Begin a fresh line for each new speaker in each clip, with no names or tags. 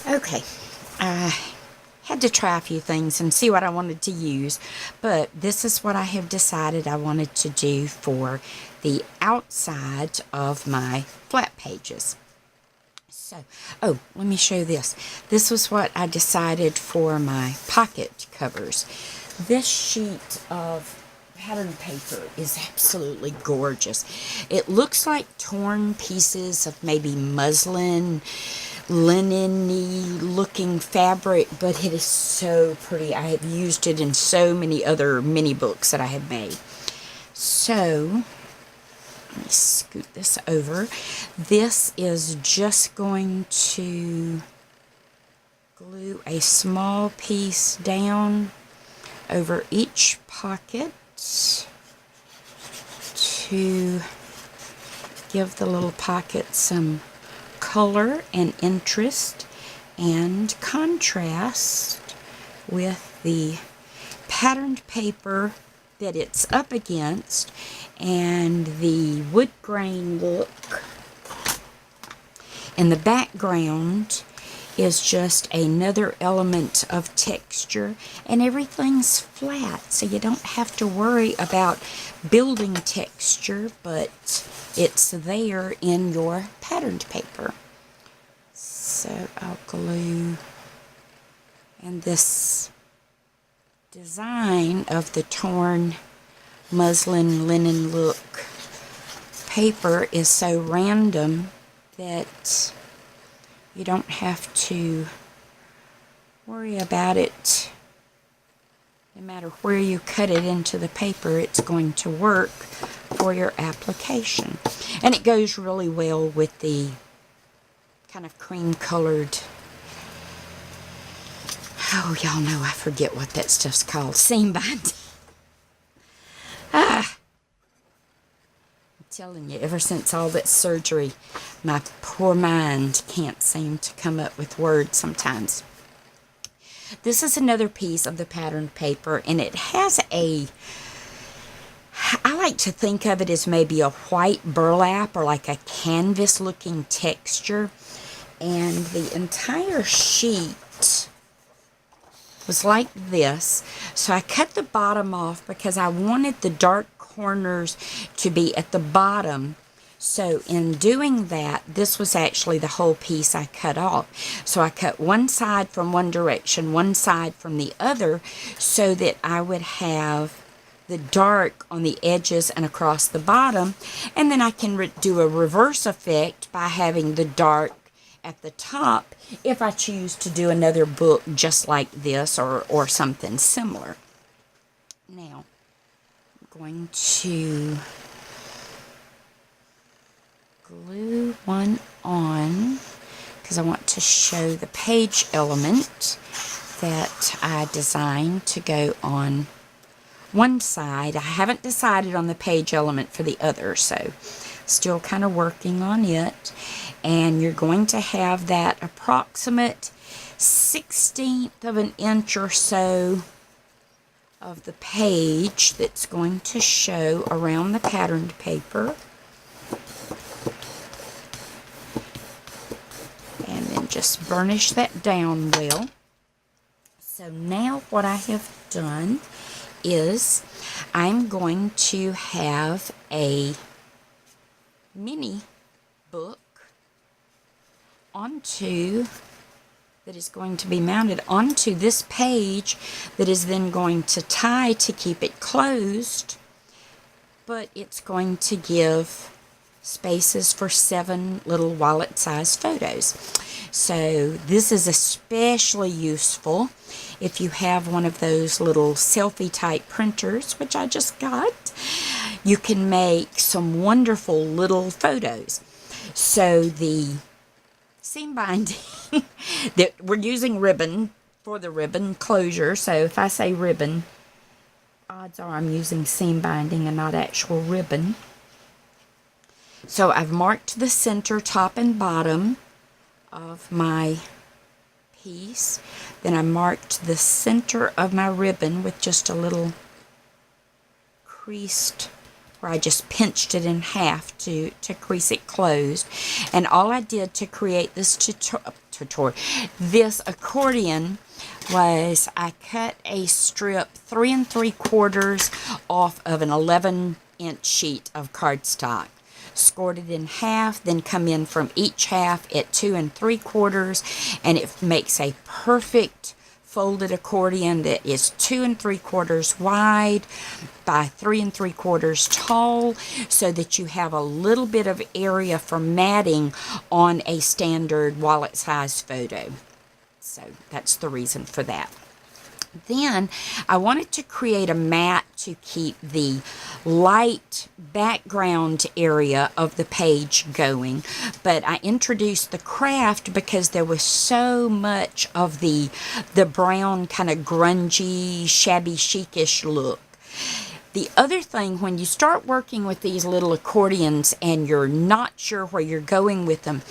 Okay, I had to try a few things and see what I wanted to use, but this is what I have decided I wanted to do for the outside of my flat pages. So, oh, let me show you this. This was what I decided for my pocket covers. This sheet of pattern paper is absolutely gorgeous. It looks like torn pieces of maybe muslin, linen-y looking fabric, but it is so pretty. I have used it in so many other mini books that I have made. So, let me scoot this over. This is just going to glue a small piece down over each pocket to give the little pocket some color and interest and contrast with the patterned paper that it's up against and the wood grain look in the background is just another element of texture, and everything's flat, so you don't have to worry about building texture, but it's there in your patterned paper. So I'll glue, and this design of the torn muslin linen look paper is so random that you don't have to worry about it. No matter where you cut it into the paper, it's going to work for your application. And it goes really well with the kind of cream colored, oh, y'all know I forget what that stuff's called, seam binding. I'm telling you, ever since all that surgery, my poor mind can't seem to come up with words sometimes. This is another piece of the patterned paper, and it has I like to think of it as maybe a white burlap or like a canvas looking texture, and the entire sheet was like this. So I cut the bottom off because I wanted the dark corners to be at the bottom. So in doing that, this was actually the whole piece I cut off. So I cut one side from one direction, one side from the other, so that I would have the dark on the edges and across the bottom. And then I can do a reverse effect by having the dark at the top if I choose to do another book just like this or something similar. Now, I'm going to glue one on because I want to show the page element that I designed to go on one side. I haven't decided on the page element for the other, so still kind of working on it. And you're going to have that approximate 1/16 of an inch or so of the page that's going to show around the patterned paper. And then just burnish that down well. So now what I have done is I'm going to have a mini book that is going to be mounted onto this page that is then going to tie to keep it closed, but it's going to give spaces for 7 little wallet-sized photos. So this is especially useful if you have one of those little selfie type printers, which I just got. You can make some wonderful little photos. So the seam binding that we're using ribbon for the ribbon closure. So if I say ribbon, odds are I'm using seam binding and not actual ribbon. So I've marked the center, top and bottom of my piece. Then I marked the center of my ribbon with just a little creased, where I just pinched it in half to crease it closed. And all I did to create this tutorial. This accordion was, I cut a strip 3 3/4 off of an 11-inch sheet of cardstock. Scored it in half, then come in from each half at 2 3/4, and it makes a perfect folded accordion that is 2 3/4 wide by 3 3/4 tall, so that you have a little bit of area for matting on a standard wallet size photo. So that's the reason for that. Then I wanted to create a mat to keep the light background area of the page going, but I introduced the craft because there was so much of the brown kind of grungy, shabby chic-ish look. The other thing, when you start working with these little accordions and you're not sure where you're going with them,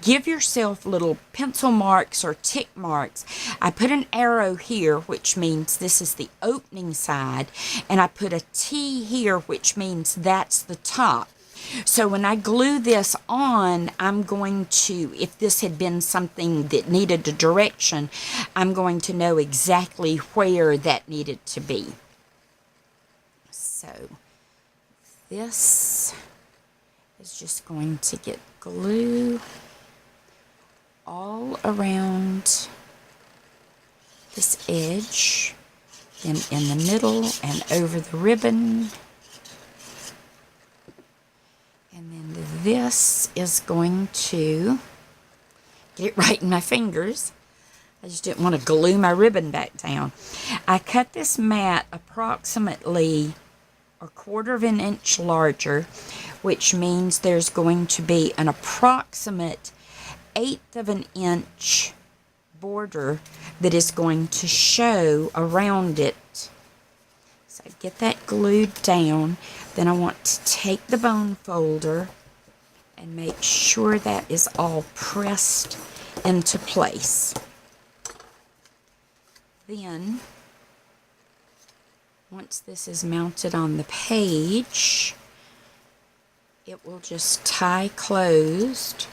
give yourself little pencil marks or tick marks. I put an arrow here, which means this is the opening side, and I put a T here, which means that's the top. So when I glue this on, I'm going to, if this had been something that needed a direction, I'm going to know exactly where that needed to be. So this is just going to get glue all around this edge, then in the middle and over the ribbon. And then this is going to get it right in my fingers. I just didn't want to glue my ribbon back down. I cut this mat approximately 1/4 of an inch larger, which means there's going to be an approximate 1/8 of an inch border that is going to show around it. So I get that glued down. Then I want to take the bone folder and make sure that is all pressed into place. Then, once this is mounted on the page, it will just tie closed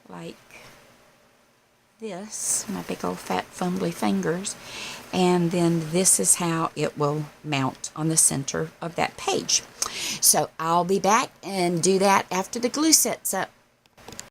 like this, my big old fat fumbly fingers, and then this is how it will mount on the center of that page. So I'll be back and do that after the glue sets up.